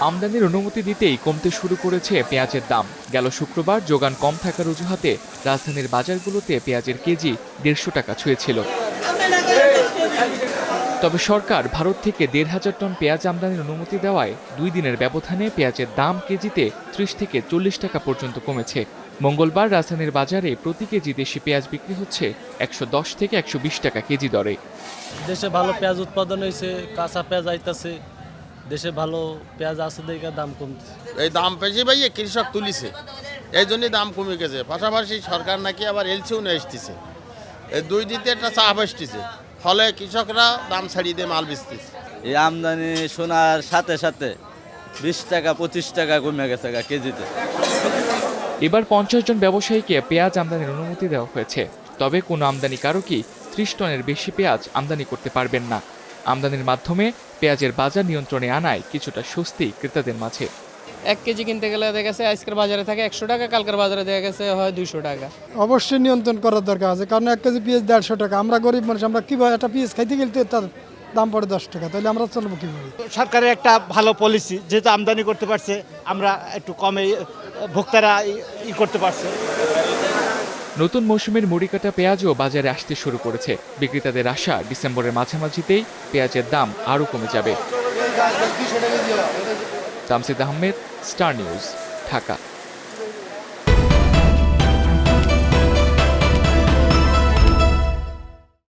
আমদানির অনুমতি দিতেই কমতে শুরু করেছে পেঁয়াজের দাম। গেল শুক্রবার যোগান কম থাকার অজুহাতে রাজধানীর বাজারগুলোতে পেঁয়াজের কেজি ১৫০ টাকা ছুঁয়েছিল। তবে সরকার ভারত থেকে ১৫০০ টন পেঁয়াজ আমদানির অনুমতি দেওয়ায় ২ দিনের ব্যবধানে পেঁয়াজের দাম কেজিতে ৩০ থেকে ৪০ টাকা পর্যন্ত কমেছে। মঙ্গলবার রাজধানীর বাজারে প্রতি কেজি দেশি পেঁয়াজ বিক্রি হচ্ছে ১১০ থেকে ১২০ টাকা কেজি দরে। দেশে ভালো পেঁয়াজ উৎপাদন হয়েছে, কাঁচা পেঁয়াজ আইতাছে, দেশে ভালো পেঁয়াজ আছে দেখে দাম কমছে। এই দাম বেশি ভাইয়ে কৃষক তুলিছে, এই জন্যই দাম কমে গেছে। পাশাপাশি সরকার নাকি আবার এলসিও নিয়ে এসতেছে, এই দুই দিতে একটা চাপ আসতেছে, ফলে কৃষকরা দাম ছাড়িয়ে দিয়ে মাল বেচতেছে। এই আমদানি শোনার সাথে সাথে ২০ টাকা ২৫ টাকা কমে গেছে কেজিতে। এবার ৫০ জন ব্যবসায়ীকে পেঁয়াজ আমদানির অনুমতি দেওয়া হয়েছে। তবে কোনো আমদানিকারকই ৩০ টনের বেশি পেঁয়াজ আমদানি করতে পারবেন না। আমদানির মাধ্যমে পেঁয়াজের বাজার নিয়ন্ত্রণে আনায় কিছুটা স্বস্তি ক্রেতাদের মাঝে। ১ কেজি কিনতে গেলে দেখা গেছে আজকের বাজারে থাকে ১০০ টাকা, কালকের বাজারে দেখা গেছে হয় ২০০ টাকা। অবশ্যই নিয়ন্ত্রণ করার দরকার আছে, কারণ ১ কেজি পেঁয়াজ ১৫০ টাকা। আমরা গরিব মানুষ, আমরা কীভাবে একটা পেঁয়াজ খাইতে গেলে তার দাম পড়ে ১০ টাকা, তাহলে আমরা চলবো কীভাবে? সরকারের একটা ভালো পলিসি, যেহেতু আমদানি করতে পারছে, আমরা একটু কমে ভোক্তারা করতে পারছে। নতুন মৌসুমের মুড়িকাটা পেঁয়াজও বাজারে আসতে শুরু করেছে। বিক্রেতাদের আশা ডিসেম্বরের মাঝামাঝিতেই পেঁয়াজের দাম আরও কমে যাবে। Tamsid Ahmed, star news, Dhaka.